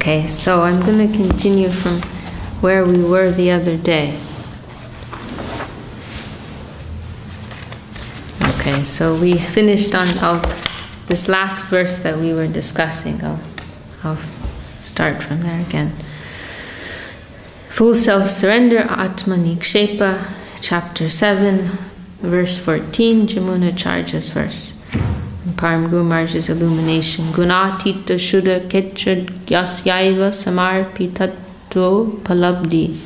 Okay, so I'm going to continue from where we were the other day. Okay, so we finished on this last verse that we were discussing. I'll start from there again. Full self-surrender, Atmanikshepa, chapter 7, verse 14, Jamunacharya's verse. And Param Guru Maharaj's illumination. Gunatita Shuddha Ketchad Yasyaiva Samarpitato Palabdi.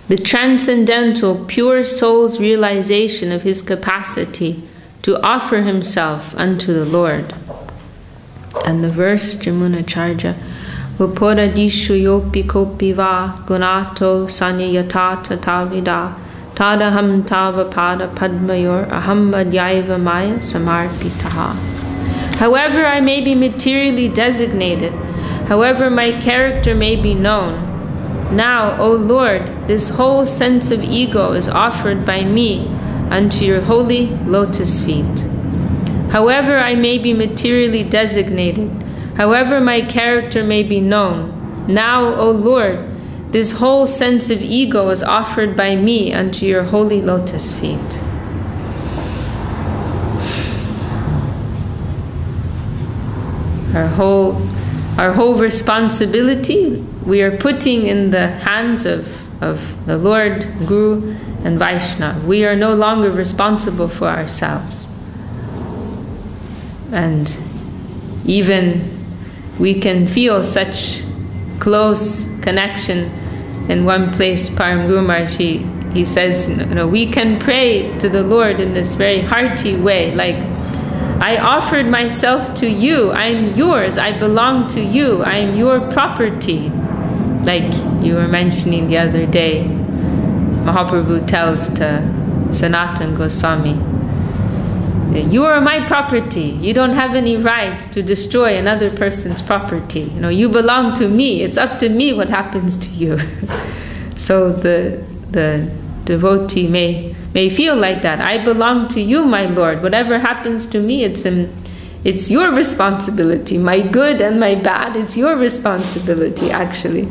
The transcendental, pure soul's realization of his capacity to offer himself unto the Lord. And the verse, Jamunacharya, Vaporadishu yopi kopi va gunato sanyayata tatavida tadaham tava pada padmayor aham madhyaiva maya samarpitaha. However I may be materially designated, however my character may be known, now, O Lord, this whole sense of ego is offered by me unto your holy lotus feet. However I may be materially designated, however my character may be known, now, O Lord, this whole sense of ego is offered by me unto your holy lotus feet. Our whole responsibility we are putting in the hands of the Lord, Guru, and Vaishnava. We are no longer responsible for ourselves. And even we can feel such close connection. In one place, Param Guru Maharaj, he says, we can pray to the Lord in this very hearty way, like, I offered myself to you, I am yours, I belong to you, I am your property. Like you were mentioning the other day, Mahaprabhu tells to Sanatana Goswami, you are my property. You don't have any right to destroy another person's property. You belong to me. It's up to me what happens to you. So the devotee may feel like that. I belong to you, my Lord. Whatever happens to me, it's your responsibility. My good and my bad, it's your responsibility, actually.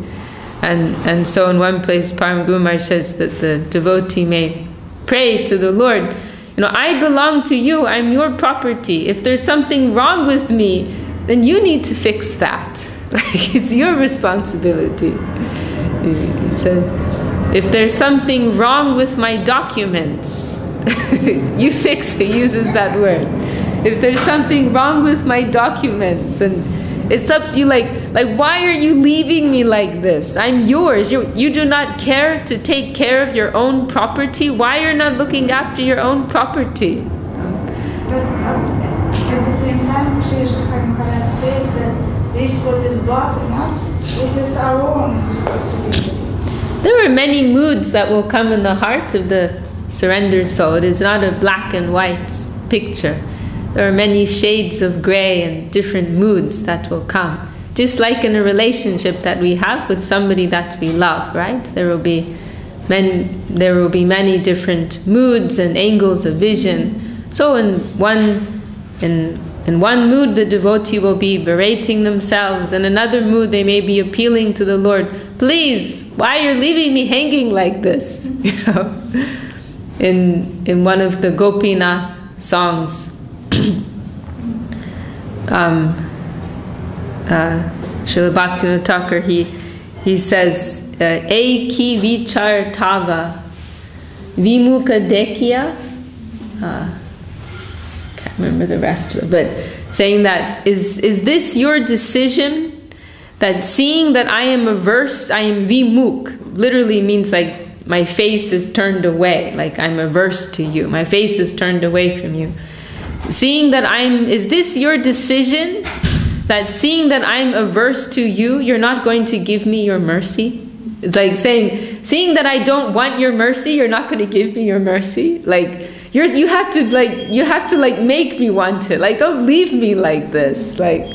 And so in one place, Param Guru Maharaj says that the devotee may pray to the Lord, I belong to you, I'm your property. If there's something wrong with me, then you need to fix that. It's your responsibility. He says, if there's something wrong with my documents, you fix it, he uses that word. If there's something wrong with my documents, then it's up to you, like why are you leaving me like this? I'm yours. You do not care to take care of your own property? Why are you not looking after your own property? But at the same time, Sri Vishakha says that this what is brought in us, this is our own responsibility. There are many moods that will come in the heart of the surrendered soul. It is not a black and white picture. There are many shades of gray and different moods that will come. Just like in a relationship that we have with somebody that we love, right? There will be many different moods and angles of vision. So in one mood, the devotee will be berating themselves. In another mood, they may be appealing to the Lord. Please, why are you leaving me hanging like this? In one of the Gopinath songs, Srila Bhaktivinoda Thakur, he says, Eki vichar tava vimukha dekhiya. Can't remember the rest of it, but saying that, is this your decision? That seeing that I am averse, I am vimukh, literally means like my face is turned away, like I'm averse to you. My face is turned away from you. Seeing that is this your decision? That seeing that I'm averse to you, you're not going to give me your mercy? It's like saying, seeing that I don't want your mercy, you're not going to give me your mercy? Like, you have to make me want it. Like, don't leave me like this. Like,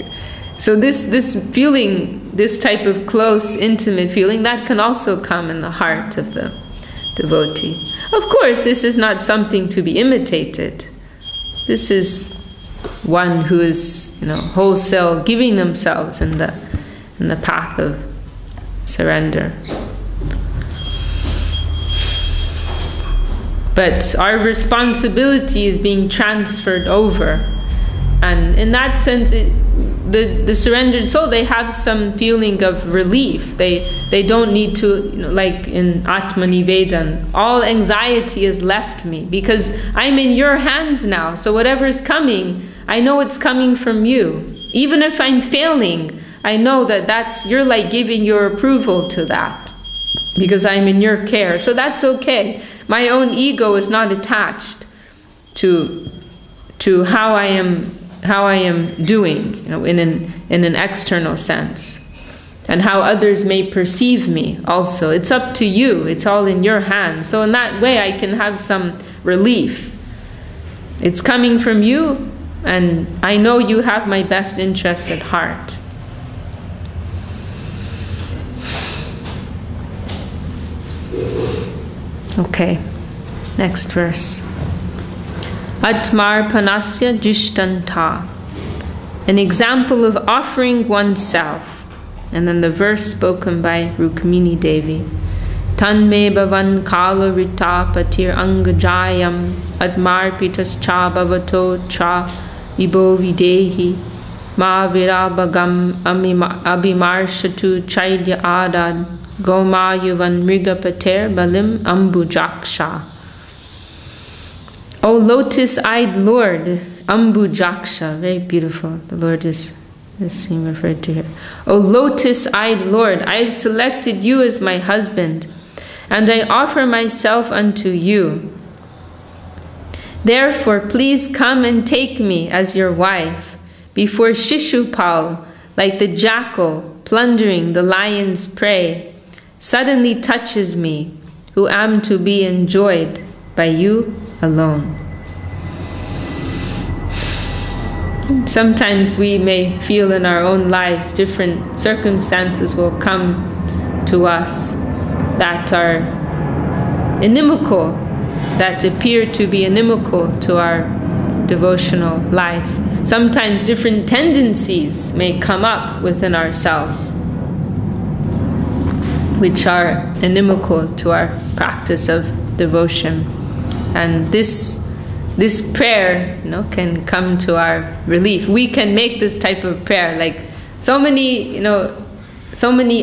so this feeling, this type of close, intimate feeling, that can also come in the heart of the devotee. Of course, this is not something to be imitated. This is one who is, wholesale giving themselves in the in the path of surrender. But our responsibility is being transferred over. And in that sense, the surrendered soul, they have some feeling of relief. They don't need to, like in Atmanivedan, all anxiety has left me because I'm in your hands now. So whatever is coming, I know it's coming from you. Even if I'm failing, I know that you're like giving your approval to that because I'm in your care. So that's okay. My own ego is not attached to how I am doing, in an external sense, and how others may perceive me also. It's up to you. It's all in your hands. So in that way, I can have some relief. It's coming from you, and I know you have my best interest at heart. Okay, next verse. Atmarpanasya jishtanta, an example of offering oneself. And then the verse spoken by Rukmini Devi. Tanme bhavan kala rita patir angajayam admarpitas cha bhavato cha ibo videhi ma virabhagam abhimarshatu chaidya adad gomayuvan mrigapater balim ambujaksha. O lotus-eyed Lord, Ambujaksha, very beautiful. The Lord is being referred to here. O lotus-eyed Lord, I have selected you as my husband, and I offer myself unto you. Therefore, please come and take me as your wife, before Shishupal, like the jackal plundering the lion's prey, suddenly touches me, who am to be enjoyed by you alone. Sometimes we may feel in our own lives different circumstances will come to us that are inimical, that appear to be inimical to our devotional life. Sometimes different tendencies may come up within ourselves which are inimical to our practice of devotion. And this prayer, can come to our relief. We can make this type of prayer, like so many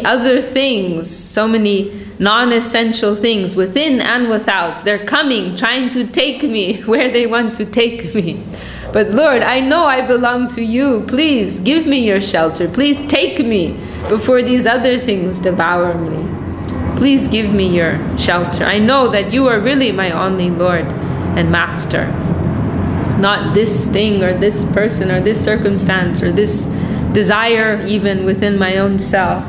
other things, so many non-essential things within and without. They're coming, trying to take me where they want to take me. But Lord, I know I belong to you. Please give me your shelter. Please take me before these other things devour me. Please give me your shelter. I know that you are really my only Lord and Master. Not this thing or this person or this circumstance or this desire even within my own self.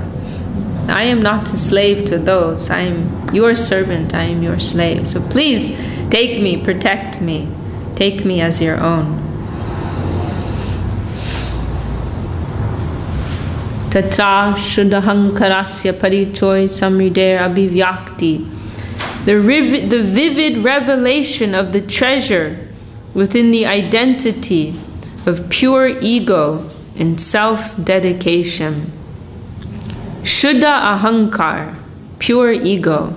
I am not a slave to those. I am your servant. I am your slave. So please take me, protect me. Take me as your own. Tatra Shuddhahankarasya Parichoy Samrider Abhivyakti. The vivid revelation of the treasure within the identity of pure ego and self-dedication. Shuddha Ahankar, pure ego.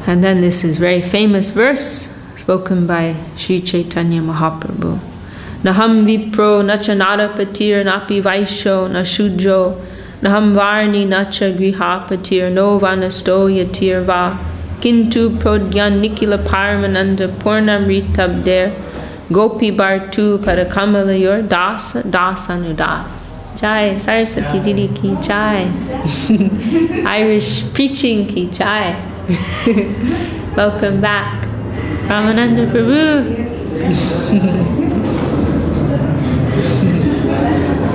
And then this is very famous verse spoken by Sri Chaitanya Mahaprabhu. Naham vipro nachanara patir napi vaisho na shudro naham varni nacha griha patir no vanasto yatir va kintu prodyan nikila parmananda purnam ritabder gopi bartu parakamalayur dasa dasanudas. Jai Saraswati Didi ki jai. Irish preaching ki jai. Welcome back, Ramananda Prabhu.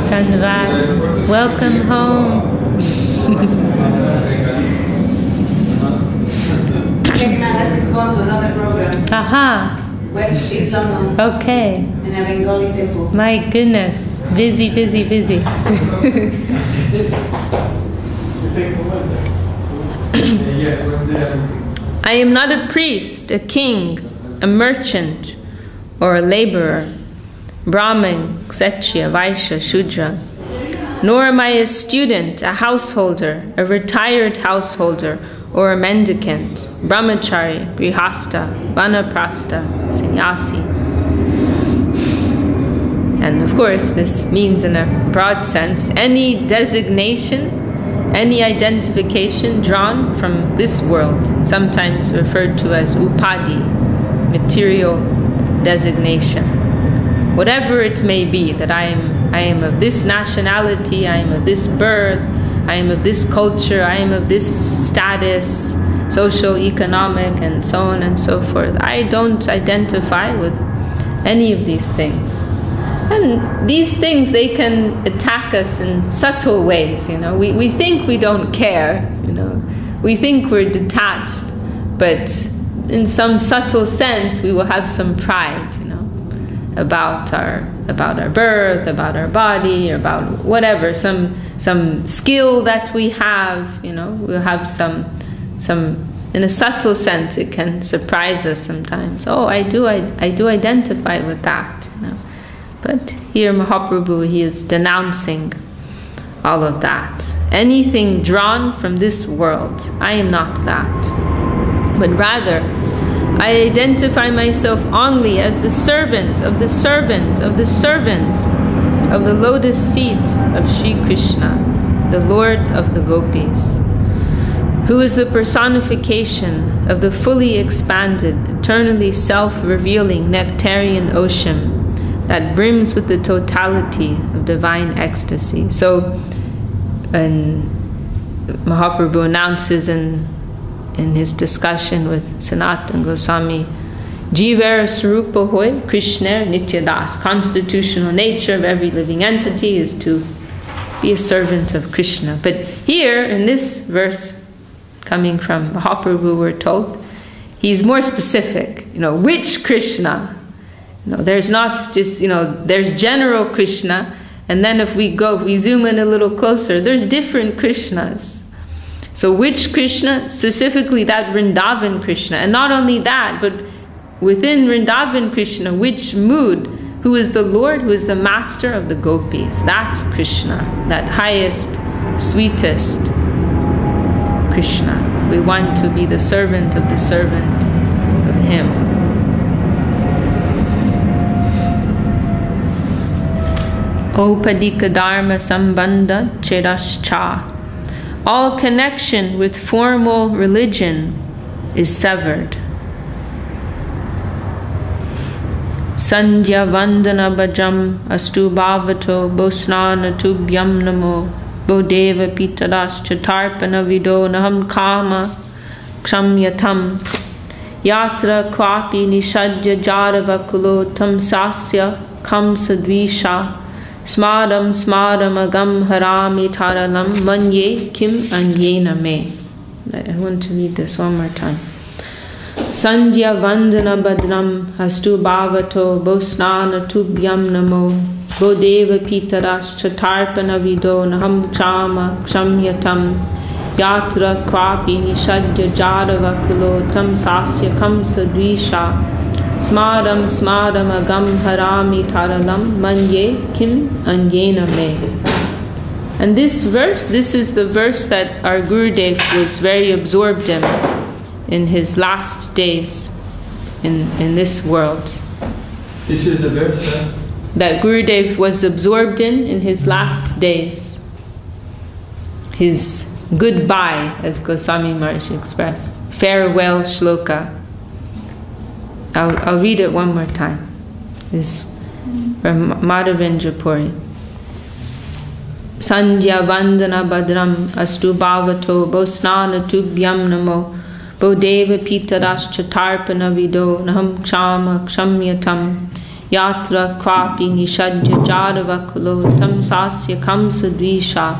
Dhanavad. Welcome home. Jagnath is gone to another program. Aha. West East London. Okay. In a Bengali temple. My goodness. Busy, busy, busy. I am not a priest, a king, a merchant, or a laborer, Brahmin, Kshatriya, Vaishya, Shudra. Nor am I a student, a householder, a retired householder, or a mendicant, brahmachari, grihasta, vanaprastha, sannyasi. And of course, this means in a broad sense, any designation, any identification drawn from this world, sometimes referred to as upadi, material designation. Whatever it may be, that I am of this nationality, I am of this birth, I am of this culture, I am of this status, social, economic, and so on and so forth. I don't identify with any of these things. And these things, they can attack us in subtle ways, We think we don't care, We think we're detached, but in some subtle sense, we will have some pride, about our birth, about our body, about whatever, some skill that we have, we'll have some, in a subtle sense, it can surprise us sometimes. Oh, I do identify with that, But here Mahaprabhu, he is denouncing all of that. Anything drawn from this world, I am not that. But rather, I identify myself only as the servant of the servant of the servant of the lotus feet of Sri Krishna, the Lord of the Gopis, who is the personification of the fully expanded, eternally self-revealing nectarian ocean that brims with the totality of divine ecstasy. So, and Mahaprabhu announces in his discussion with Sanatana Goswami, Jivar Swarupa Hoy Krishna Nityadas. Constitutional nature of every living entity is to be a servant of Krishna. But here, in this verse, coming from Mahaprabhu, we're told, he's more specific. Which Krishna? There's not just, there's general Krishna, and then if we zoom in a little closer, there's different Krishnas. So which Krishna? Specifically that Vrindavan Krishna. And not only that, but within Vrindavan Krishna, which mood? Who is the Lord, who is the master of the gopis? That's Krishna, that highest, sweetest Krishna. We want to be the servant of him. Opadika dharma sambandha chirascha. All connection with formal religion is severed. Sandhya vandana bhajam astu bhavato bosnana tubhyam namo bodeva pitadas chatarpana vido naham kama kshamyatam yatra kwapi nishadya jaravakulo tam sasya kamsadvisha Smaram smaram agam harami taralam manye kim anyena me. I want to read this one more time. Sandhya vandana badram astu bhavato bosnana tubhyam namo bodeva pitaras chatarpana vido naham chama kshamyatam yatra kwapi nishadya jaravakulo tam sasya kamsa dvisha Smaram smaram agam harami taralam manye kim anyena me. And this verse, this is the verse that our Gurudev was very absorbed in his last days in this world. This is the verse that Gurudev was absorbed in his last days. His goodbye, as Goswami Maharaj expressed. Farewell shloka. I'll read it one more time. It's from Madhavendra Puri. Sandhya vandana badram astu bhavato bosnana tubhyam namo bodeva pitaras chatarpana vido naham kshama kshamyatam yatra kwapi nishadya jaravakulo tam sasya kamsa dvisha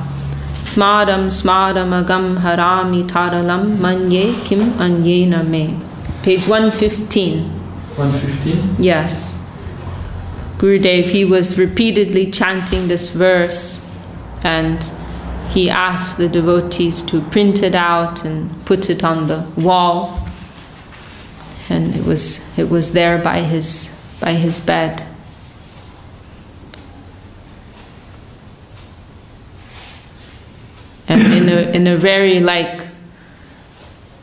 smaram smaram agam harami taralam manye kim anyena me. Page 115. 115? Yes. Gurudev, he was repeatedly chanting this verse, and he asked the devotees to print it out and put it on the wall. And it was there by his bed. in a very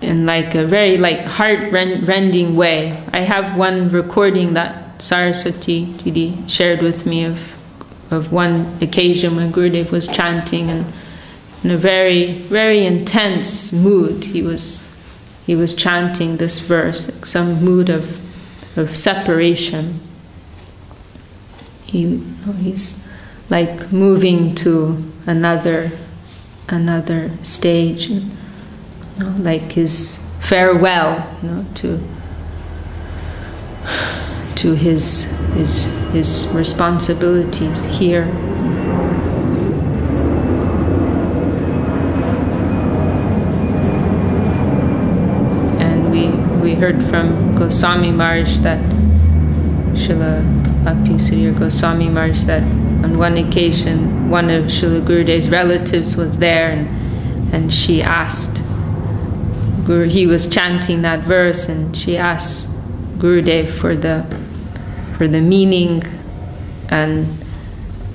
very heart-rending way. I have one recording that Saraswati Didi shared with me of one occasion when Gurudev was chanting, and in a very, very intense mood he was chanting this verse, like some mood of separation. He's like moving to another stage, like his farewell, to his responsibilities here. And we heard from Goswami Maharaj that Srila Bhakti Sudhir Goswami Maharaj that on one occasion one of Srila Gurudev's relatives was there, and she asked he was chanting that verse, and she asked Gurudev for the meaning, and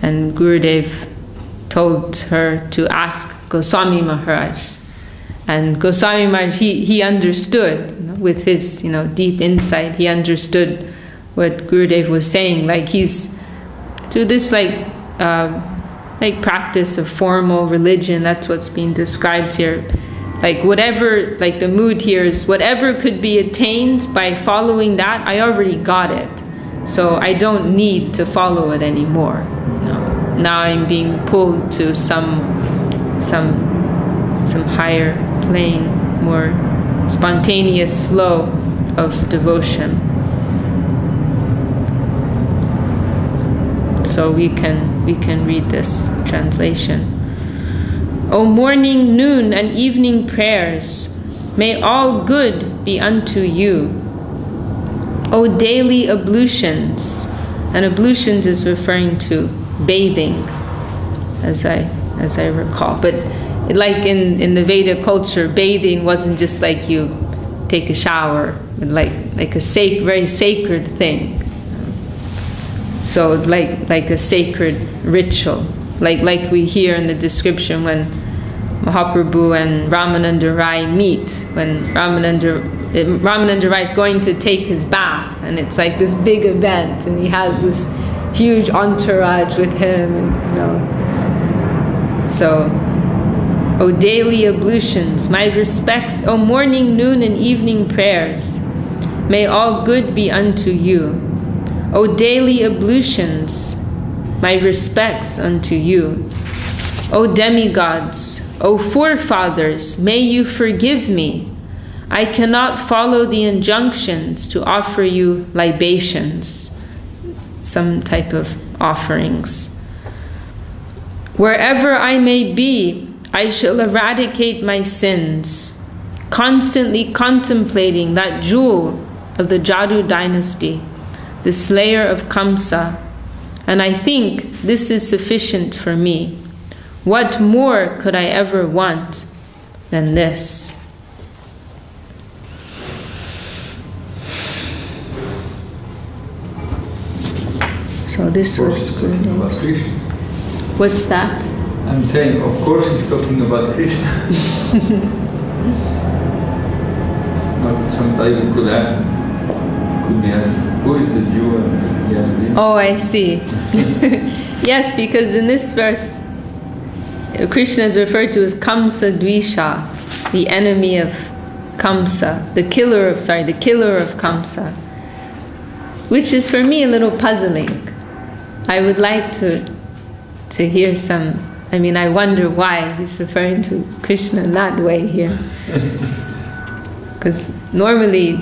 Gurudev told her to ask Goswami Maharaj, and Goswami Maharaj he understood, with his deep insight. He understood what Gurudev was saying, like he's to this like practice of formal religion. That's what's being described here. Like whatever, like the mood here is whatever could be attained by following that, I already got it. So I don't need to follow it anymore. Now I'm being pulled to some higher plane, more spontaneous flow of devotion. So we can read this translation. O morning, noon, and evening prayers, may all good be unto you. O daily ablutions, and ablutions is referring to bathing, as I recall. But like in the Veda culture, bathing wasn't just like you take a shower, but like a very sacred thing. So like a sacred ritual, like we hear in the description when Mahaprabhu and Ramananda Rai meet, when Ramananda Rai is going to take his bath, and it's like this big event, and he has this huge entourage with him, and so, O daily ablutions, my respects, O morning, noon, and evening prayers, may all good be unto you. O daily ablutions, my respects unto you. O demigods, O forefathers, may you forgive me. I cannot follow the injunctions to offer you libations, some type of offerings. Wherever I may be, I shall eradicate my sins, constantly contemplating that jewel of the Jadu dynasty, the slayer of Kamsa, and I think this is sufficient for me. What more could I ever want than this? So this was Gurudev's. What's that? I'm saying, of course he's talking about Krishna. But somebody could be asked, who is the Jew and the other? Oh, I see. Yes, because in this verse, Krishna is referred to as Kamsa Dvisha, the enemy of Kamsa, the killer of Kamsa, which is for me a little puzzling. I would like to hear some. I mean, I wonder why he's referring to Krishna in that way here, because normally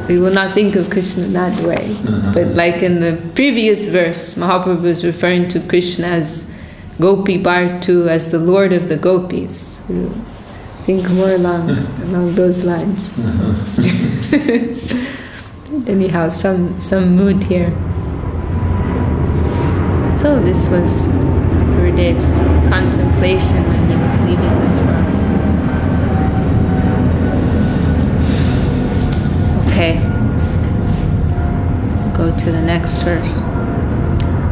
we will not think of Krishna in that way. But like in the previous verse, Mahaprabhu is referring to Krishna as Gopi Bhartu, as the Lord of the Gopis. Think more along those lines. Anyhow, some mood here. So this was Gurudev's contemplation when he was leaving this world. Okay, go to the next verse.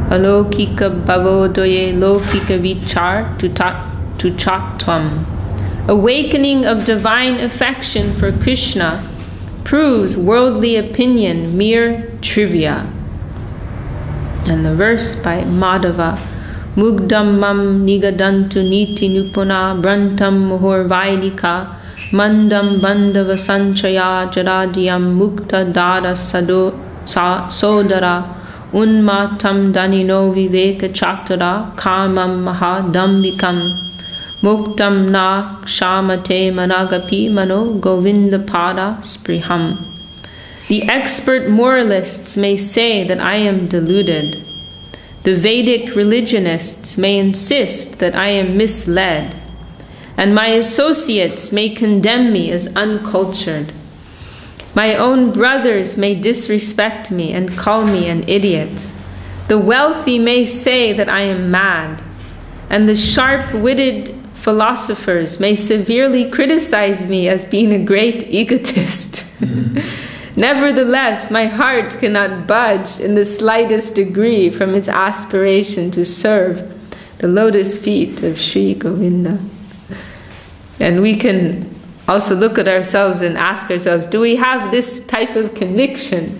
Alokika bhavodoye lokika vichar tu chattvam. Awakening of divine affection for Krishna proves worldly opinion mere trivia. And the verse by Madhava, Mugdam mam nigadantu niti nupuna brantam muhur vaidika mandam bandava sanchaya jaradiyam mukta dada sodara unmatam danino viveka chaktara kamam mahadambikam muktam na kshamate managapi mano govinda pada spriham. The expert moralists may say that I am deluded. The Vedic religionists may insist that I am misled, and my associates may condemn me as uncultured. My own brothers may disrespect me and call me an idiot. The wealthy may say that I am mad, and the sharp-witted philosophers may severely criticize me as being a great egotist. Nevertheless, my heart cannot budge in the slightest degree from its aspiration to serve the lotus feet of Sri Govinda. And we can also look at ourselves and ask ourselves, do we have this type of conviction?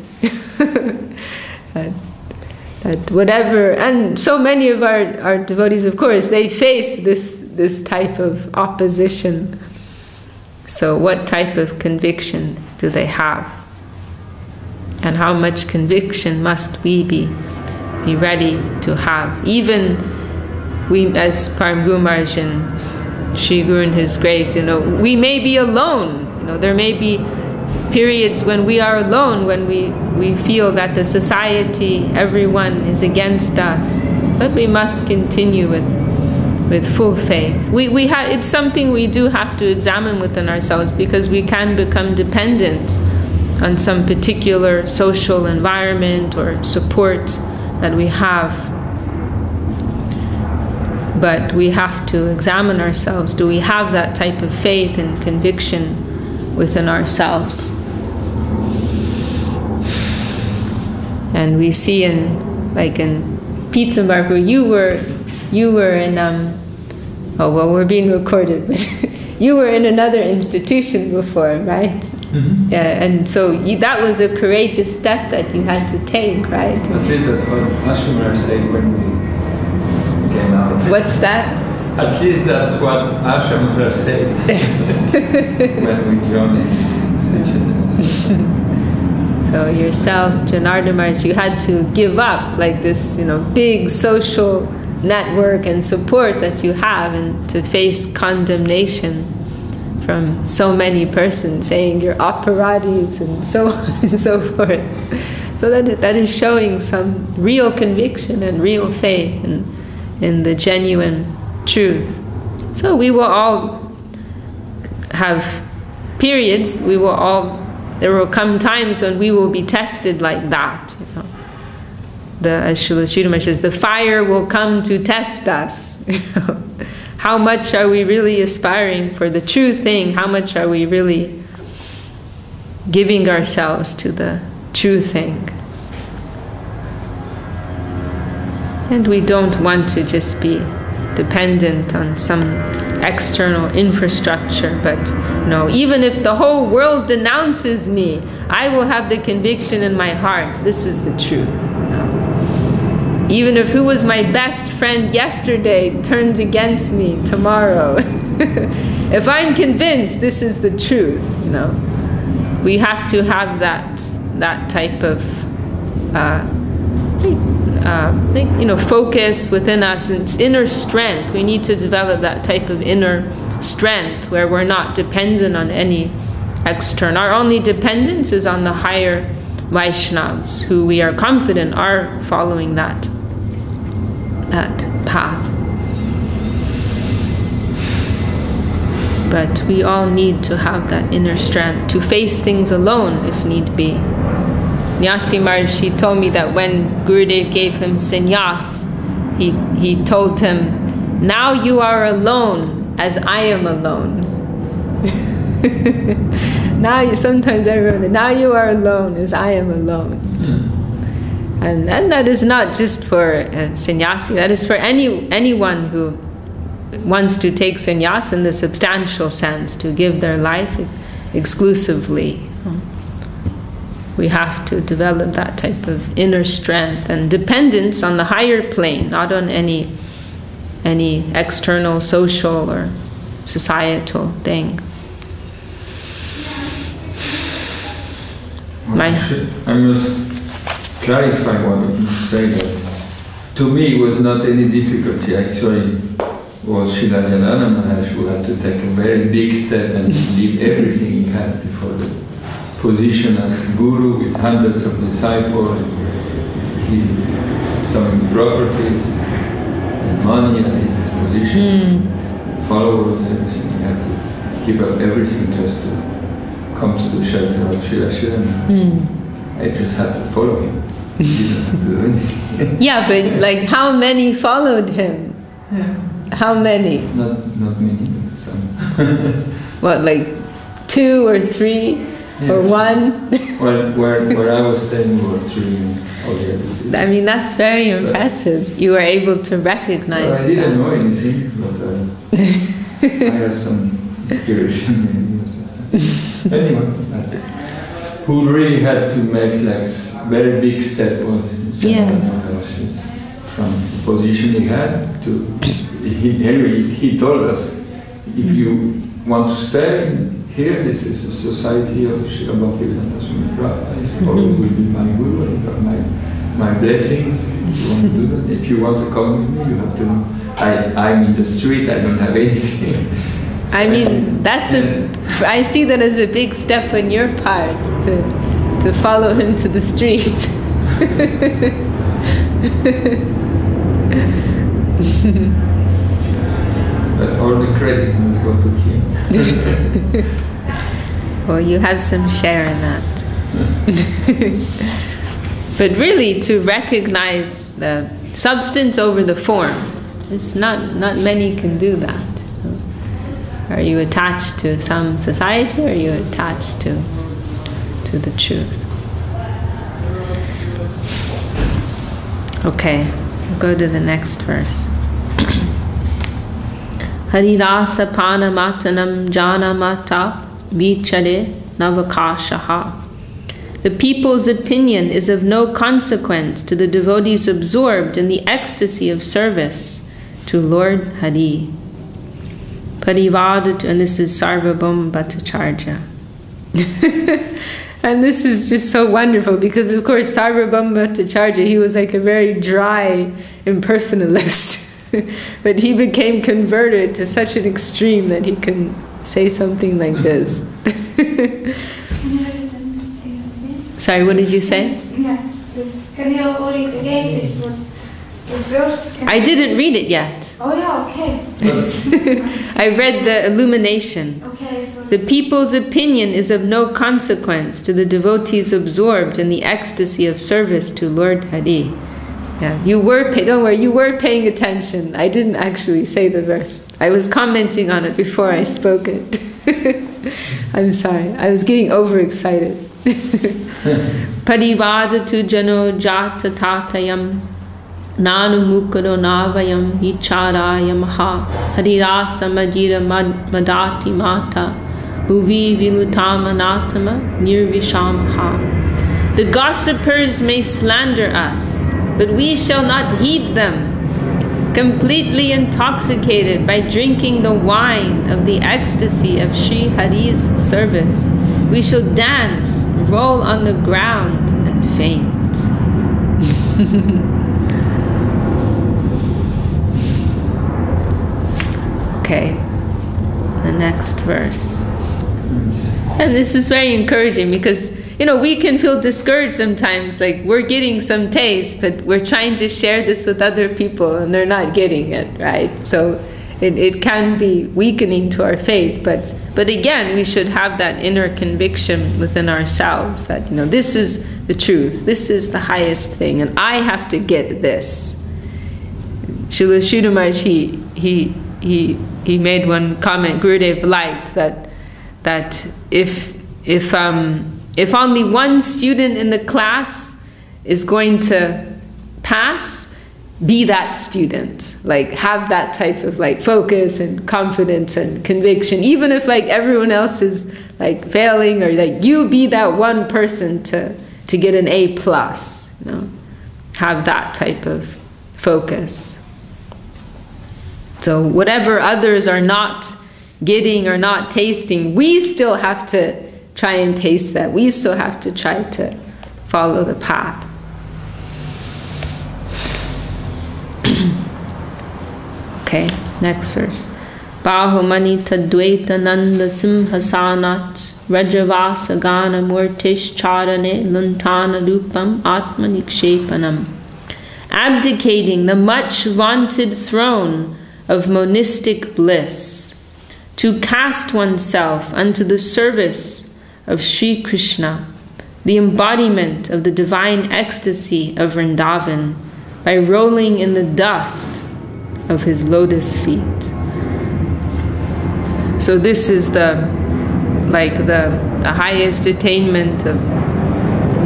that whatever, and so many of our devotees, of course, they face this type of opposition. So what type of conviction do they have? And how much conviction must we be ready to have? Even we, as Param Guru Maharaj and Sri Guru in His grace, we may be alone. There may be periods when we are alone, when we feel that the society, everyone is against us. But we must continue with full faith. It's something we do have to examine within ourselves, because we can become dependent on some particular social environment or support that we have. But we have to examine ourselves. Do we have that type of faith and conviction within ourselves? And we see in Pittsburgh, where you were in we're being recorded, but you were in another institution before, right? Mm-hmm. Yeah, and so that was a courageous step that you had to take, right? At least that's what Ashramar said when we came out. What's that? At least that's what Ashramar said when we joined this institution. So yourself, Janardhan Maharaj, you had to give up this, big social network and support that you have, and to face condemnation from so many persons saying you're operatis and so on and so forth. So that is showing some real conviction and real faith in the genuine truth. So we will all have periods, there will come times when we will be tested like that. As Srila Sridhar Maharaj says, the fire will come to test us. How much are we really aspiring for the true thing? How much are we really giving ourselves to the true thing? And we don't want to just be dependent on some external infrastructure, but even if the whole world denounces me, I will have the conviction in my heart, this is the truth. Even if who was my best friend yesterday turns against me tomorrow, if I'm convinced this is the truth, we have to have that type of focus within us, and inner strength. We need to develop that type of inner strength where we're not dependent on any external. Our only dependence is on the higher Vaishnavas, who we are confident are following that path. But we all need to have that inner strength to face things alone if need be. Nyasi Maharaj, he told me that when Gurudev gave him sannyas, he told him, now you are alone as I am alone. Sometimes I remember that, now you are alone as I am alone. And that is not just for sannyasi, that is for anyone who wants to take sannyas in the substantial sense, to give their life exclusively. We have to develop that type of inner strength and dependence on the higher plane, not on any external social or societal thing. I must clarify what you say, that to me it was not any difficulty. Actually, was Srila Janana Maharaj who had to take a very big step and leave everything he had before the position as guru with hundreds of disciples, some properties and money at his disposition, followers, everything. He had to give up everything just to come to the shelter of Srila Sridhar. I just had to follow him. He didn't have to do anything. Yeah, but like how many followed him? Yeah. How many? Not many, but some. What, like 2 or 3? Yeah. Or 1? where I was staying, we were 3 already. I mean, that's very impressive. You were able to recognize I didn't know anything, but I have some inspiration maybe. Anyway, who really had to make like very big step was yes. From the position he had to he told us, if you want to stay here, this is a society of Srila Bhaktivedanta Swami Prabhupada. He always will be my guru, and you got my blessings. If you want to do that, if you want to come with me, you have to know. I'm in the street, I don't have anything. So I mean, I see that as a big step on your part to follow him to the street. But all the credit must go to him. Well, you have some share in that. But really, to recognize the substance over the form, it's not many can do that. Are you attached to some society, or are you attached to the truth? Okay, we'll go to the next verse. Harirasa panamatanam janamata vichare navakashaha. The people's opinion is of no consequence to the devotees absorbed in the ecstasy of service to Lord Hari. Parivadatu, and this is Sarvabhauma Bhattacharya. And this is just so wonderful because, of course, Sarvabhauma Bhattacharya, he was like a very dry impersonalist. But he became converted to such an extreme that he can say something like this. Sorry, what did you say? Yeah, can you read again this verse? I didn't read it yet. Oh yeah, okay. I read the illumination. Okay, so The people's opinion is of no consequence to the devotees absorbed in the ecstasy of service to Lord Hari. Yeah, don't worry, you were paying attention. I didn't actually say the verse. I was commenting on it before I spoke it. I'm sorry, I was getting overexcited. Parivadatu jano jata tatayam nanu mukaro navayam vicharaya maha harirasa majira madati mata bhuvi vilutamanatama nirvishamaha. The gossipers may slander us, but we shall not heed them. Completely intoxicated by drinking the wine of the ecstasy of Sri Hari's service, we shall dance, roll on the ground, and faint. Okay, the next verse. And this is very encouraging because, we can feel discouraged sometimes, like we're getting some taste, but we're trying to share this with other people and they're not getting it, right? So it can be weakening to our faith, but again, we should have that inner conviction within ourselves that, this is the truth, this is the highest thing, and I have to get this. Srila Sridhar Maharaj, he made one comment, Gurudev liked, that if only one student in the class is going to pass, be that student, like have that type of like focus and confidence and conviction, even if like everyone else is like failing, or like you be that one person to get an A+, you know, have that type of focus. So whatever others are not getting or not tasting, we still have to try and taste that. We still have to try to follow the path. Okay, next verse. Bahumani tadvaita nanda simhasanat rajavasa gana murtish charane luntana rupam atma nikshepanam. Abdicating the much vaunted throne of monistic bliss, to cast oneself unto the service of Sri Krishna, the embodiment of the divine ecstasy of Vrindavan, by rolling in the dust of his lotus feet. So this is the highest attainment of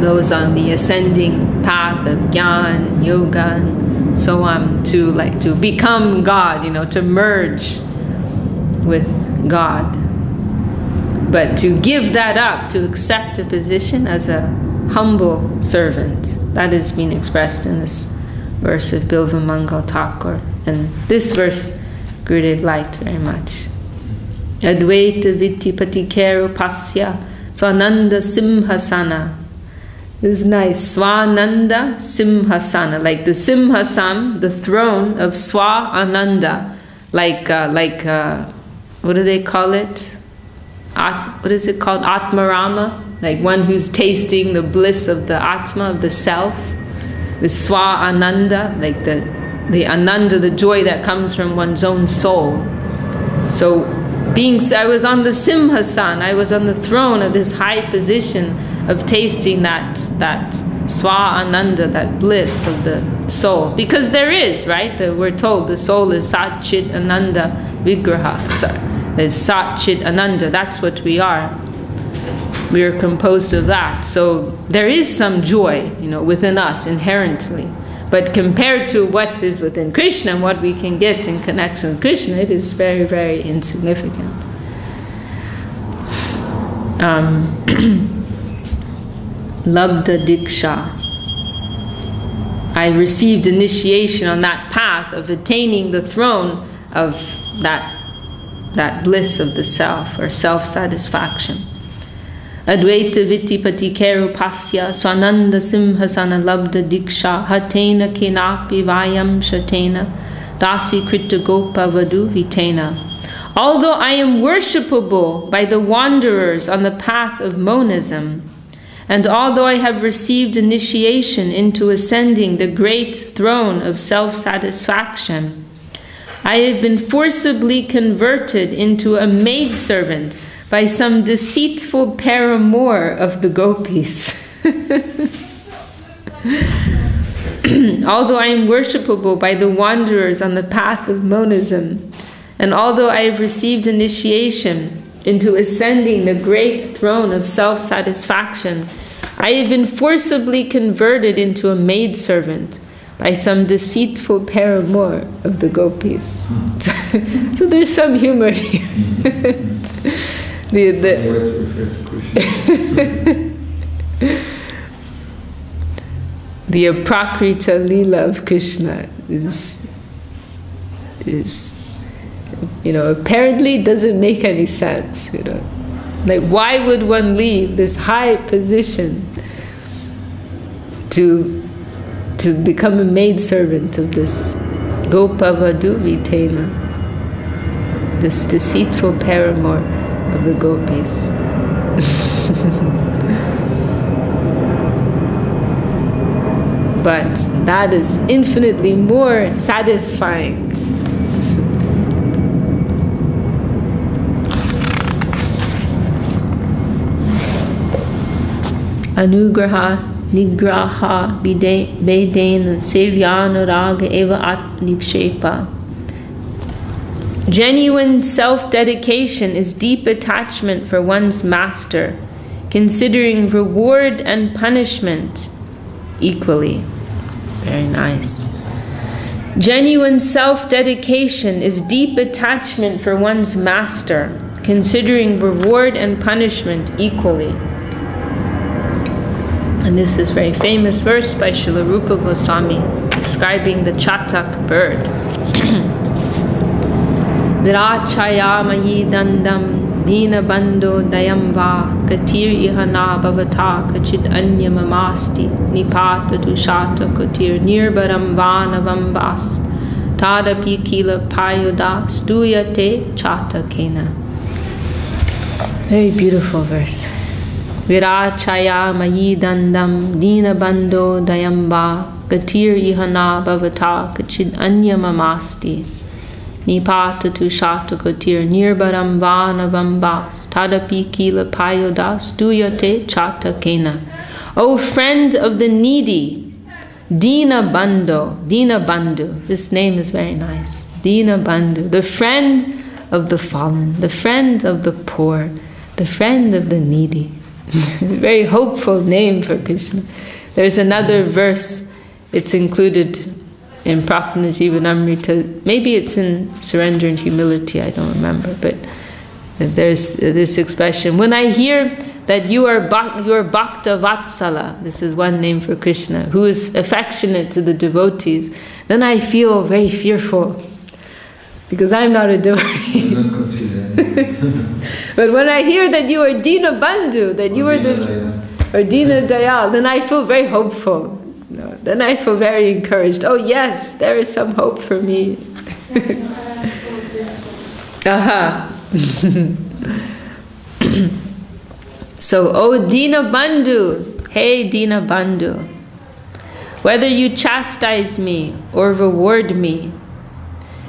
those on the ascending path of Gyan, Yoga, and so on, to become God, you know, to merge with God. But to give that up, to accept a position as a humble servant, that is being expressed in this verse of Bilva Mangal Thakur. And this verse Gurudev liked very much. Advaita Vittipati Kero Pasya Swananda Simhasana. This is nice. Swananda Simhasana. Like the Simhasan, the throne of Swananda. Like what do they call it? What is it called? Atmarama? Like one who's tasting the bliss of the Atma, of the self. The Swa Ananda, like the Ananda, the joy that comes from one's own soul. So I was on the Simhasan, I was on the throne of this high position of tasting that Swa Ananda, that bliss of the soul. Because there is, right? We're told the soul is Sat Chit Ananda Vigraha. There's Sat Chit Ananda, that's what we are. We are composed of that. So there is some joy, you know, within us inherently. But compared to what is within Krishna and what we can get in connection with Krishna, it is very, very insignificant. Labda Diksha. I received initiation on that path of attaining the throne of that bliss of the self, or self-satisfaction. Advaita Vittipati Kero Pasya Swananda Simhasana Labda Diksha Hatena Kenapi Vayam Shatena Dasi Krita Gopa Vadu Vitena. Although I am worshipable by the wanderers on the path of monism, and although I have received initiation into ascending the great throne of self-satisfaction, I have been forcibly converted into a maidservant by some deceitful paramour of the gopis. Although I am worshipable by the wanderers on the path of monism, and although I have received initiation into ascending the great throne of self-satisfaction, I have been forcibly converted into a maidservant by some deceitful paramour of the gopis. So there's some humor here. The aprakrita lila of Krishna is, you know, apparently doesn't make any sense, you know. Like, why would one leave this high position to become a maidservant of this Gopavadu Vitena, this deceitful paramour of the gopis? But that is infinitely more satisfying. Anugraha nigraha vedena sevyanuraga eva atmanikshepa. Genuine self-dedication is deep attachment for one's master, considering reward and punishment equally. Very nice. Genuine self-dedication is deep attachment for one's master, considering reward and punishment equally. And this is a very famous verse by Srila Rupa Goswami describing the chatak bird. Virachayamayi dandam dina bandho dayam va katir ihana bhavata kachid anya mamasti nipata tushata katir nirbaram vanavam vas tadapi kila payoda stuyate chatakena. Very beautiful verse. Virachayamayi dandam dina bandho dayam va katir ihana bhavata kachid anya mamasti nipata tushata katir nirbaram vanavam vas tadapi kila payoda stuyate chatakena. O friend of the needy, Dina Bandhu, this name is very nice. Dina Bandhu, the friend of the fallen, the friend of the poor, the friend of the needy. Very hopeful name for Krishna. There's another verse, it's included in Prapanna Jivanamrta. Maybe it's in Surrender and Humility, I don't remember, but there's this expression. When I hear that you are Bhakta Vatsala, this is one name for Krishna, who is affectionate to the devotees, then I feel very fearful, because I'm not a devotee. I don't consider. But when I hear that you are Dina Bandhu, that you are or Dina Dayal, then I feel very hopeful. Then I feel very encouraged. Oh yes, there is some hope for me. Aha. So, oh Dina Bandhu, hey Dina Bandhu, whether you chastise me or reward me,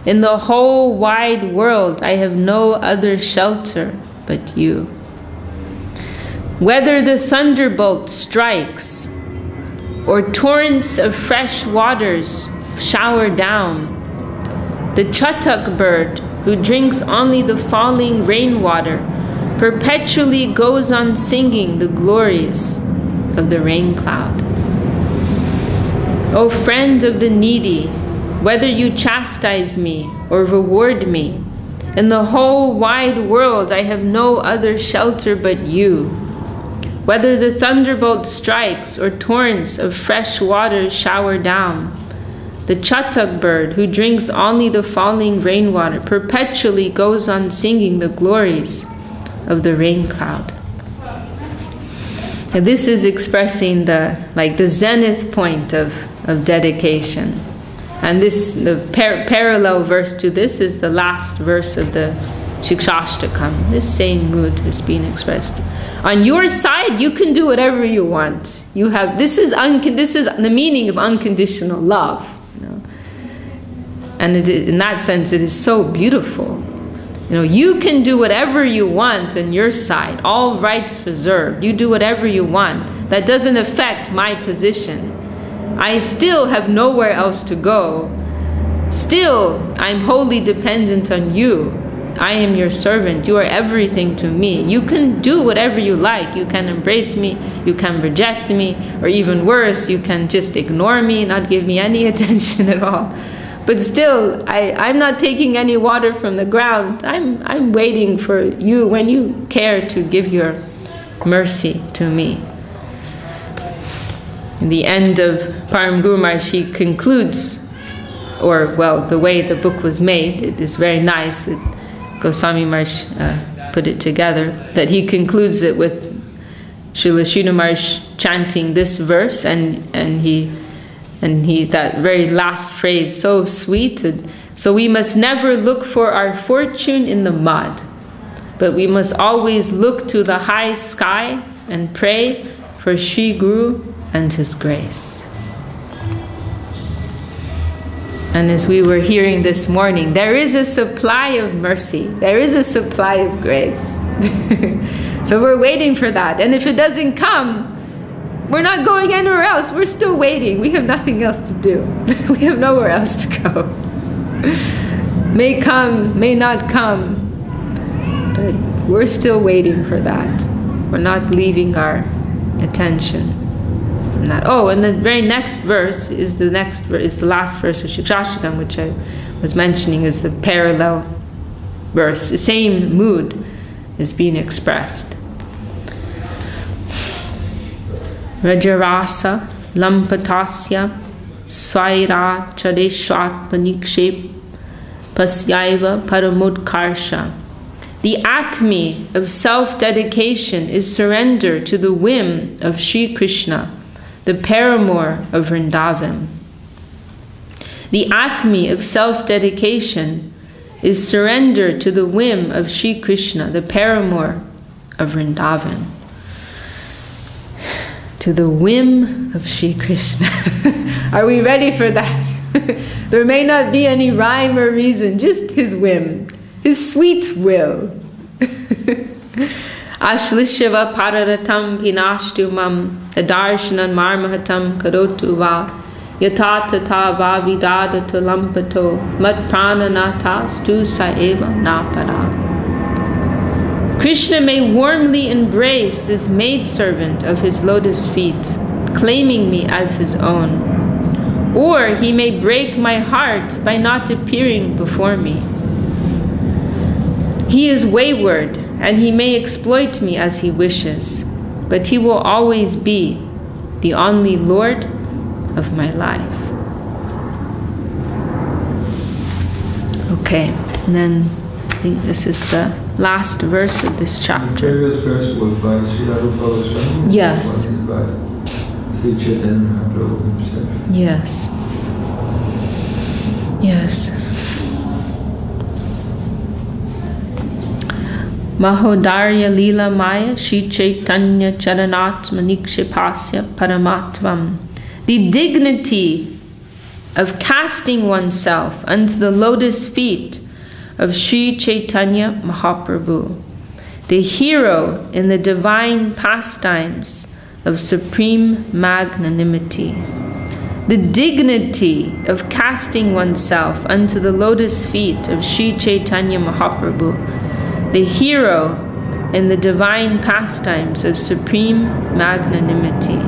in the whole wide world I have no other shelter but you. Whether the thunderbolt strikes or torrents of fresh waters shower down, the chatak bird, who drinks only the falling rainwater, perpetually goes on singing the glories of the rain cloud. O friend of the needy, whether you chastise me or reward me, in the whole wide world I have no other shelter but you. Whether the thunderbolt strikes or torrents of fresh waters shower down, the chatak bird, who drinks only the falling rainwater, perpetually goes on singing the glories of the rain cloud. And this is expressing the zenith point of dedication. And this, the parallel verse to this is the last verse of the Shikshashtakam. This same mood is being expressed. On your side, you can do whatever you want. You have this is the meaning of unconditional love. And in that sense, it is so beautiful. You can do whatever you want on your side. All rights reserved. You do whatever you want. That doesn't affect my position. I still have nowhere else to go. Still, I'm wholly dependent on you. I am your servant. You are everything to me. You can do whatever you like. You can embrace me. You can reject me. Or even worse, you can just ignore me, not give me any attention at all. But still, I'm not taking any water from the ground. I'm waiting for you when you care to give your mercy to me. In the end of Param Guru Maharaj, he concludes, the way the book was made, it is very nice. Goswami Maharaj put it together, that he concludes it with Srila Sridhar Maharaj chanting this verse, and he that very last phrase, so sweet. So we must never look for our fortune in the mud, but we must always look to the high sky and pray for Sri Guru and his grace. And as we were hearing this morning, there is a supply of mercy. There is a supply of grace. So we're waiting for that. And if it doesn't come, we're not going anywhere else. We're still waiting. We have nothing else to do. We have nowhere else to go. May come, may not come. But we're still waiting for that. We're not leaving our attention. that. Oh, and the very next verse is the last verse of Shikshashtakam, which I was mentioning, is the parallel verse. The same mood is being expressed. Rajarasa lampatasya swaira chadeshvat panikshep pasyaiva paramudkarsha. The acme of self-dedication is surrender to the whim of Sri Krishna, the paramour of Vrindavan. The acme of self-dedication is surrender to the whim of Sri Krishna, the paramour of Vrindavan. To the whim of Sri Krishna. Are we ready for that? There may not be any rhyme or reason, just his whim, his sweet will. Ashlishava pararatam pinashtu mam adarshanan marmahatam karotu va yatatata va vidadatu lampato mat prananatas tu saeva napara. Krishna may warmly embrace this maidservant of his lotus feet, claiming me as his own. Or he may break my heart by not appearing before me. He is wayward, and he may exploit me as he wishes, but he will always be the only Lord of my life. Okay, and then I think this is the last verse of this chapter. The previous verse was by Sriyukta Vishakha. Yes. One is by Sri Chaitanya Mahaprabhu himself. Yes. Yes. Mahodarya Lila Maya Shri Chaitanya Charanatma Nikshipasya Paramatvam. The dignity of casting oneself unto the lotus feet of Sri Chaitanya Mahaprabhu, the hero in the divine pastimes of supreme magnanimity. The dignity of casting oneself unto the lotus feet of Sri Chaitanya Mahaprabhu, the hero in the divine pastimes of supreme magnanimity.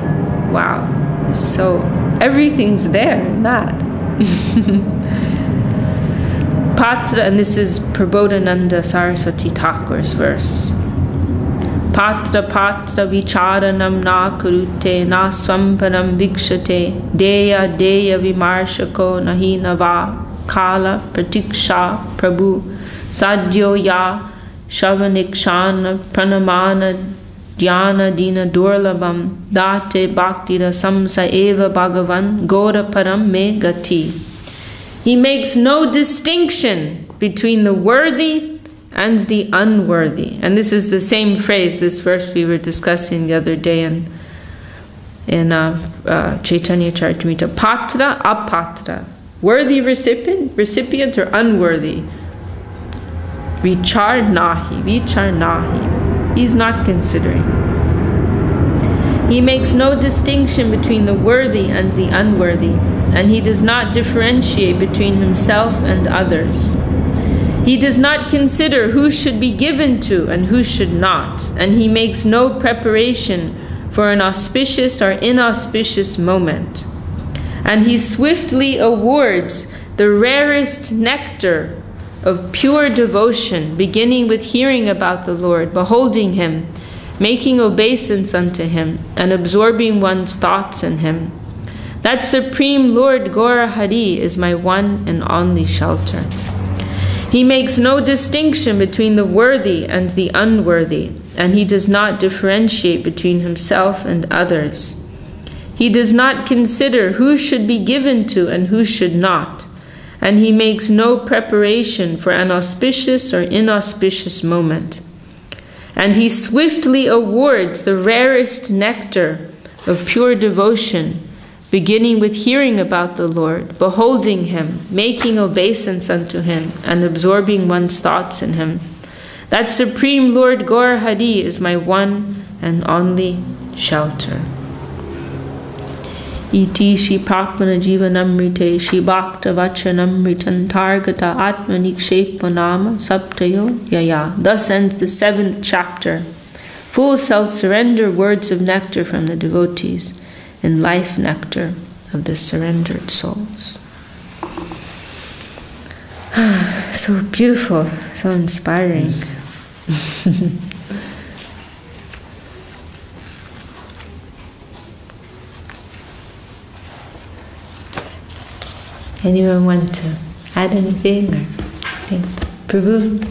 Wow, so everything's there in that. Patra, and this is Prabodhananda Saraswati Thakur's verse. Patra patra vicharanam na kurute na swamparam vikshate deya deya vimarshako nahi nava kala pratiksha prabhu sadhyo ya shavanikshana pranamana dhyana dina durlabam date bhakti rasamsa eva bhagavan gora param me gati. He makes no distinction between the worthy and the unworthy. And this is the same phrase, this verse we were discussing the other day in Chaitanya Charitamrita. Patra, apatra. Worthy recipient or unworthy. Vichar nahi. He's not considering. He makes no distinction between the worthy and the unworthy, and he does not differentiate between himself and others. He does not consider who should be given to and who should not, and he makes no preparation for an auspicious or inauspicious moment. And he swiftly awards the rarest nectar of pure devotion, beginning with hearing about the Lord, beholding him, making obeisance unto him, and absorbing one's thoughts in him. That Supreme Lord Gaura Hari is my one and only shelter. He makes no distinction between the worthy and the unworthy, and he does not differentiate between himself and others. He does not consider who should be given to and who should not, and he makes no preparation for an auspicious or inauspicious moment. And he swiftly awards the rarest nectar of pure devotion, beginning with hearing about the Lord, beholding him, making obeisance unto him, and absorbing one's thoughts in him. That Supreme Lord Gaura Hari is my one and only shelter. Iti Shri Prapanna Jivanamrta Shri Bhakta Vachanamritan Targata Atmanikshepvanama Saptayo Yaya. Thus ends the 7th chapter. Full self-surrender words of nectar from the devotees. and life nectar of the surrendered souls. So beautiful, so inspiring. Anyone want to add anything? Or think, Prabhu,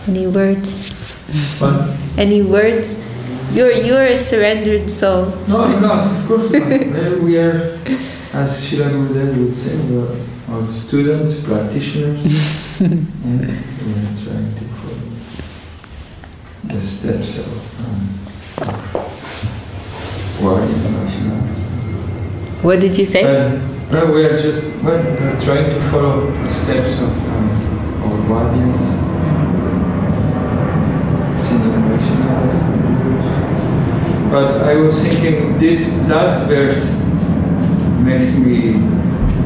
any words? What? Any words? You're a surrendered soul. No, of course not. Well, we are, as Srila Gurudev would say, we are our students, practitioners, and we are trying to follow the steps of Warrior Vaishnavas. What did you say? Well, we are just we are trying to follow the steps of our guardians, senior Vaishnavas. But I was thinking this last verse makes me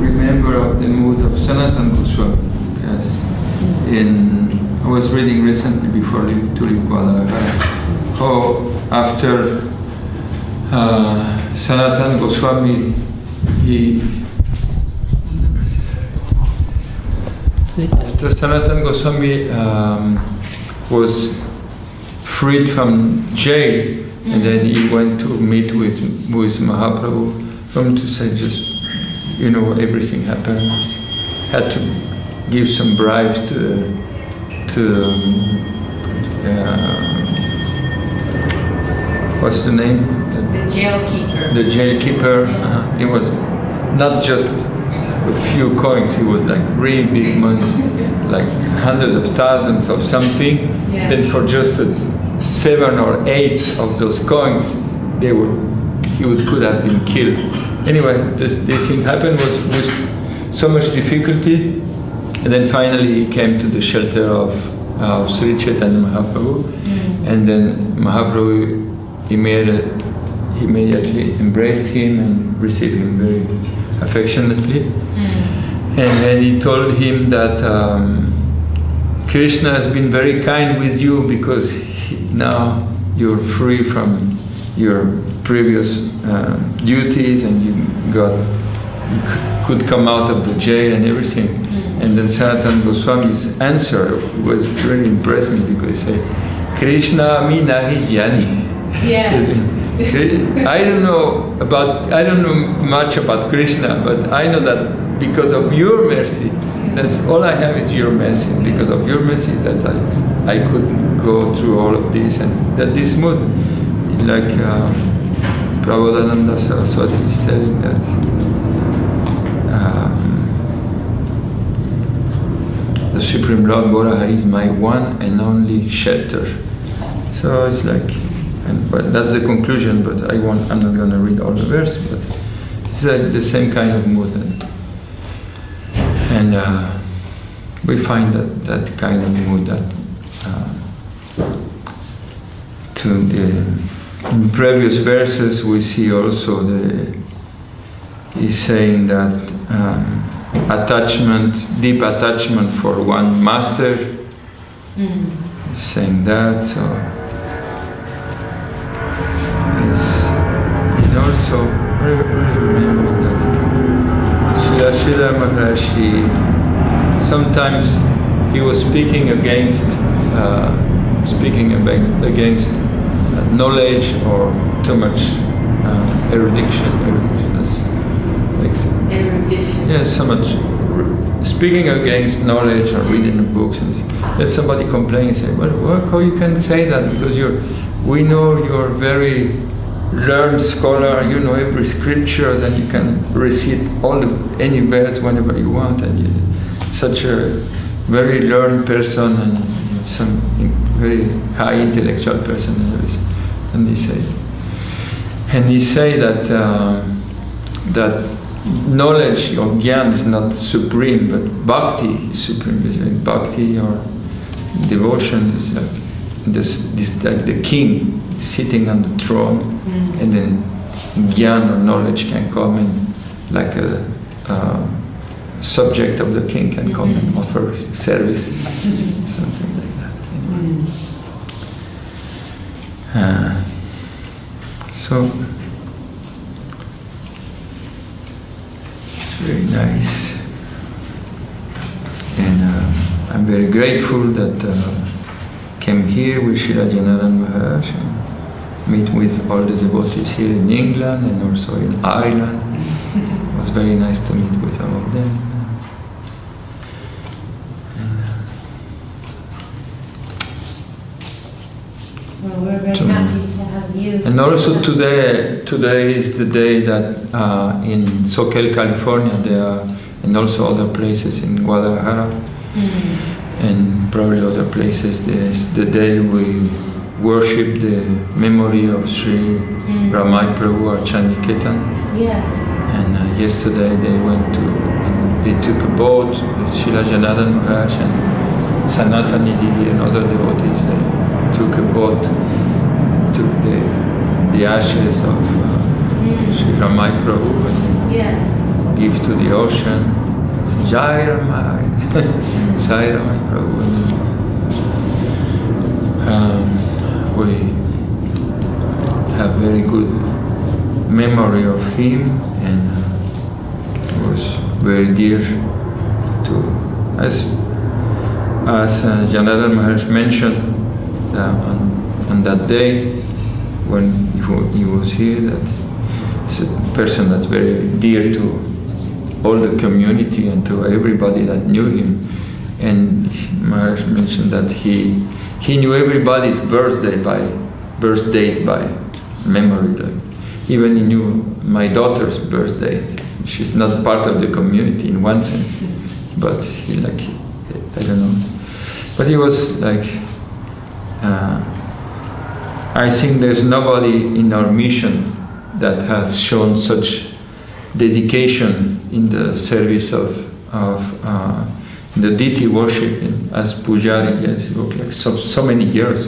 remember of the mood of Sanatana Goswami. Yes. I was reading recently before to leave Guadalajara how after Sanatana Goswami after Sanatana Goswami was freed from jail, and then he went to meet with Mahaprabhu, from to say just, everything happened. Had to give some bribes to what's the name? The jailkeeper. The jailkeeper. It was not just a few coins, it was like really big money, like hundreds of thousands of something. Yeah. Then for just 7 or 8 of those coins, he could have been killed. Anyway, this thing happened was with so much difficulty, and then finally he came to the shelter of Sri Chaitanya Mahaprabhu, and then Mahaprabhu immediately embraced him and received him very affectionately. And then he told him that Krishna has been very kind with you because now you're free from your previous duties, and you could come out of the jail and everything. And then Sanatana Goswami's answer was really impressed me, because he said, Krishna mi nahi jani. Yes. I don't know much about Krishna, but I know that because of your mercy, that's all I have is your mercy. Because of your mercy that I could go through all of this, and that this mood, like Prabodhananda Saraswati is telling that the Supreme Lord Borahari is my one and only shelter. So it's like, but that's the conclusion. But I'm not going to read all the verse. But it's like the same kind of mood, and we find that kind of mood that in previous verses we see also he's saying that deep attachment for one master. He's saying that, so and also remembering that Srila Maharaj, sometimes he was speaking against knowledge or too much erudition. Yes, so much speaking against knowledge or reading the books. And there's somebody complaining and say, well, how you can say that? Because we know you're very learned scholar, you know every scriptures, and you can recite any verse whenever you want, and you're such a very learned person and some very high intellectual person. And he say that knowledge or gyan is not supreme, but bhakti is supreme. It's like bhakti or devotion is like this like the king sitting on the throne, and then gyan or knowledge can come and like a subject of the king can come and offer service, something like that. Anyway. So grateful that came here with Srila Janardhan Maharaj and meet with all the devotees here in England and also in Ireland. It was very nice to meet with all of them. Well, we're very happy to have you. And also today is the day that in Soquel, California, there are, and also other places in Guadalajara, and probably other places, there's the day we worship the memory of Sri Ramai Prabhu at Chandiketan. Yes. And yesterday they went to, and they took a boat with Srila Janardhan Maharaj and Sanatani Didi and other devotees. They took a boat, took the ashes of Sri Ramai Prabhu and give to the ocean. Jai Ramai, Jai Ramai Prabhu. We have very good memory of him, and it was very dear to us. As Janardhan Maharaj mentioned on that day when he was here, that he's a person that's very dear to all the community and to everybody that knew him. And Maharaj mentioned that he knew everybody's birth date by memory. Like, even he knew my daughter's birth date. She's not part of the community in one sense, but he I don't know. But he was like, I think there's nobody in our mission that has shown such dedication in the service of the deity worship as Pujari. Yes, he worked like so many years,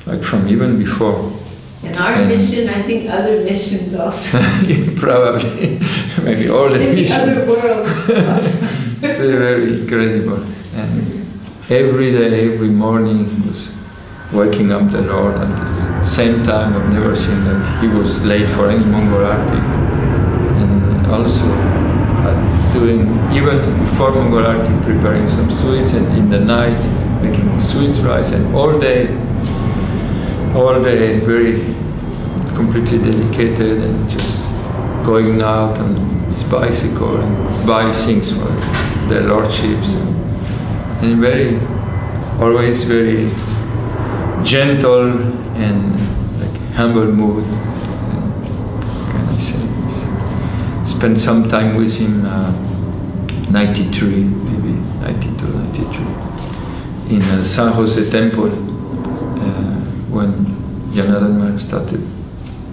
like from even before. And our mission, I think other missions also. Probably, maybe all the maybe missions. Other worlds also. It's very incredible. And every day, every morning, he was waking up the Lord at the same time. I've never seen that he was late for any Mongol Arctic. And also doing, even before Mongol Arctic, preparing some sweets, and in the night making sweet rice, and all day very completely dedicated, and just going out on his bicycle and buy things for their lordships, and always very gentle and like humble mood. Can I say this? Spent some time with him, 93, maybe 92, 93, in San Jose Temple, when Janardhan Maharaj started,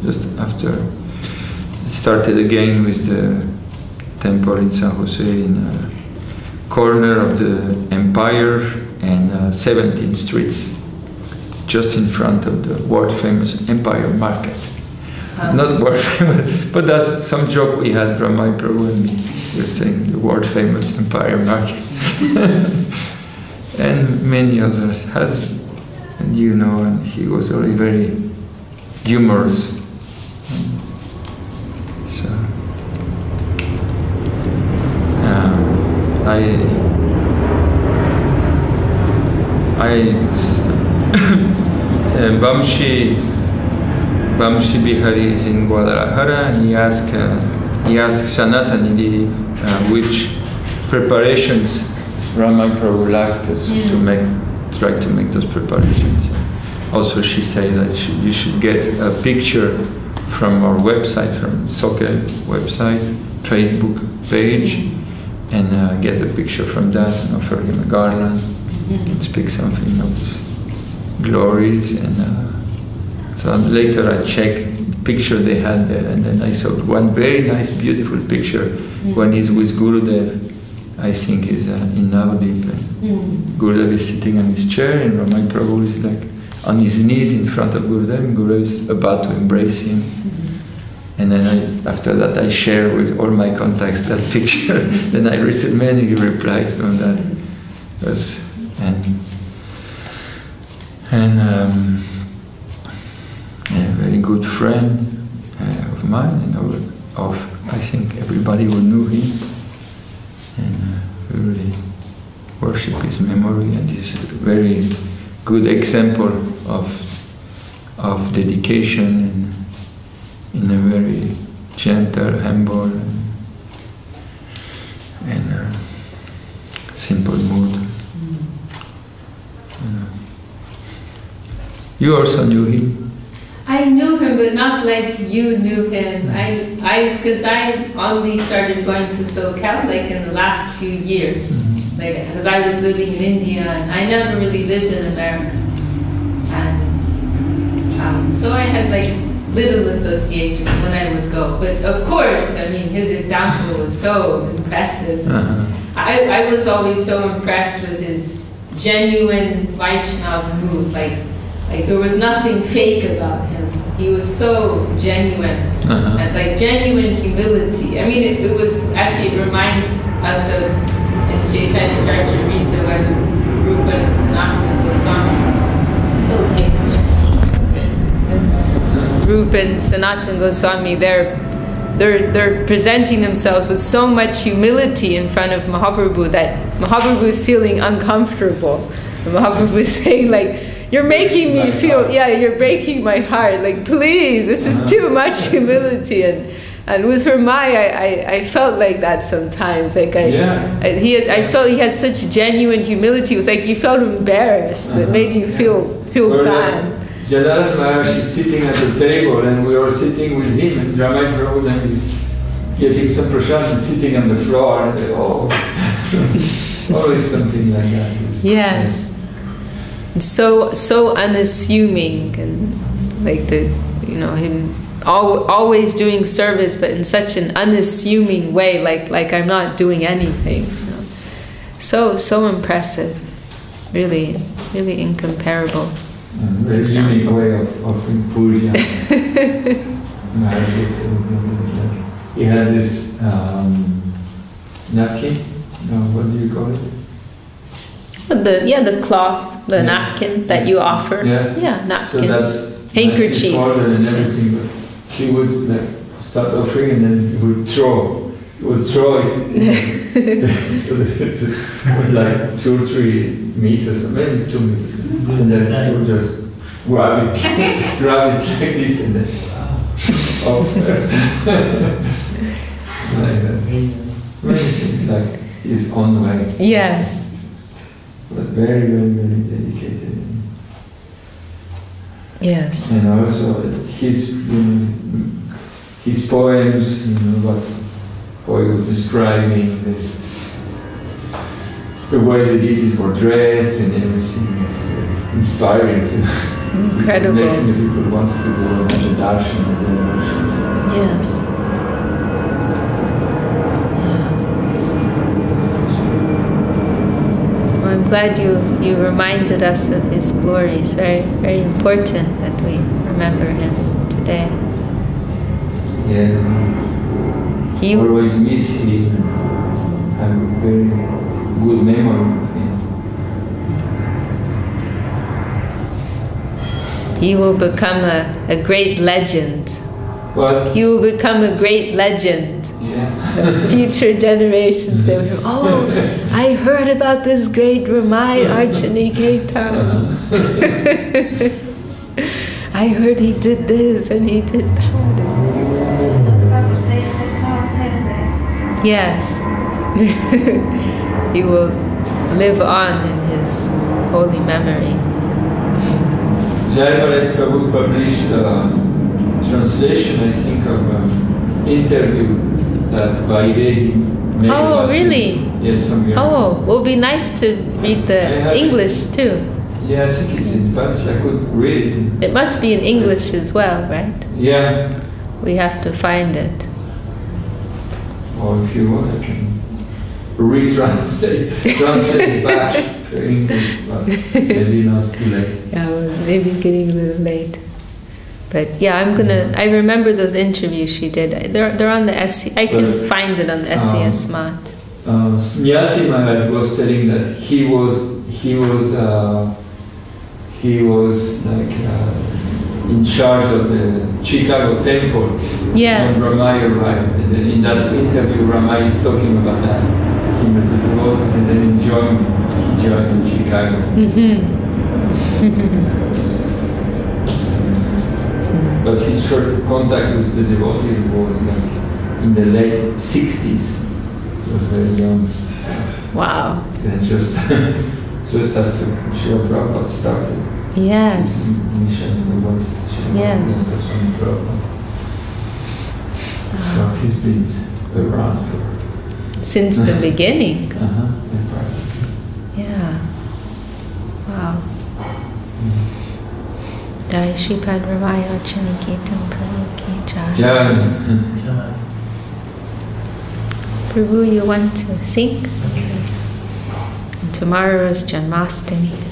just after it started again with the temple in San Jose, in a corner of the Empire and 17th Streets, just in front of the world famous Empire Market. It's not world famous, but that's some joke we had from my Prabhu and me. We were saying the world famous Empire Market. And many others and he was already very humorous. So Bamshi Bihari is in Guadalajara, and he asked Sanatani Didi which preparations Ramai Prabhu liked us to try to make those preparations. Also, she said that you should get a picture from our website, from Soquel website, Facebook page, and get a picture from that and offer him a garland and speak something of his glories. And so later I checked the picture they had there, and then I saw one very nice, beautiful picture when he's with Gurudev. I think is in Navadip. Gurudev is sitting on his chair, and Ramai Prabhu is like on his knees in front of Gurudev, and Gurudev is about to embrace him. And then after that I share with all my contacts that picture. Then I received many replies from that. A very good friend of mine, and I think everybody who knew him. And we really worship his memory, and he's a very good example of dedication in a very gentle, humble, and simple mood. You also knew him? I knew him, but not like you knew him. Because I only started going to SoCal like in the last few years. Because I was living in India and I never really lived in America. And so I had like little association when I would go. But of course, I mean, his example was so impressive. I was always so impressed with his genuine Vaishnava mood. Like there was nothing fake about him. He was so genuine, and like genuine humility. I mean, it was actually, it reminds us of in Chaitanya Charitamrita when Rupa and Sanatana Goswami. It's okay. Rupa and Sanatana Goswami, they're presenting themselves with so much humility in front of Mahaprabhu that Mahaprabhu is feeling uncomfortable. And Mahaprabhu is saying like, you're making me feel, you're breaking my heart. Like, please, this is too much humility. And with Ramai, I felt like that sometimes. Like I felt he had such genuine humility. It was like you felt embarrassed. That made you feel bad. Jalaran Maharaj is sitting at the table, and we are sitting with him, and Ramai Prabhu then is getting some prasad and sitting on the floor, and always something like that. Yes. So unassuming, and like him always doing service, but in such an unassuming way, like I'm not doing anything. So impressive, really incomparable. Very unique way of puja. He had this napkin. What do you call it? The cloth, the napkin that you offer. Yeah, napkin. So that's handkerchief and everything. But he would start offering, and then he would throw. He would throw it. So with like 2 or 3 meters, or maybe 2 meters, and then he would just grab it like this, and then off. Like that. Many things like his own way. Yes. But very, very, very dedicated. Yes. And also his poems, what he was describing, the way the deities were dressed and everything is inspiring to incredible. Making the people wants to go on the darshan and the darshan. Yes. I'm glad you reminded us of his glories. Very, very important that we remember him today. Yeah. He always miss him. I have a very good memory of him. He will become a great legend. What? He will become a great legend. Yeah. Future generations, they will, I heard about this great Ramai Archaniketa. I heard he did this and he did that. Yes. He will live on in his holy memory. Jayavarat Prabhu published a translation, I think, of an interview that Vaidehi made. Oh, really? Yes, some years ago. It will be nice to read the English too. Yeah, I think it's in Spanish. I could read it. It must be in English as well, right? Yeah. We have to find it. Or if you want, I can translate back to English, but maybe not too late. Yeah, well, maybe getting a little late. But yeah, I remember those interviews she did. They're on the SC. I can find it on the SCS Mat. Nyasi Maharaj was telling that he was like in charge of the Chicago temple. Yes. When Ramai arrived, and then in that interview, Ramai is talking about that. he met the devotees and then he joined in Chicago. But his first contact with the devotees was like in the late 60s. He was very young. Wow. And just after Srila Prabhupada started. Yes. Yes. So he's been around since the beginning. Yeah. Wow. Jai Shripad Ravaya Chanakitam Prabhu Ki Jai. Prabhu, you want to sing? And tomorrow is Janmashtami.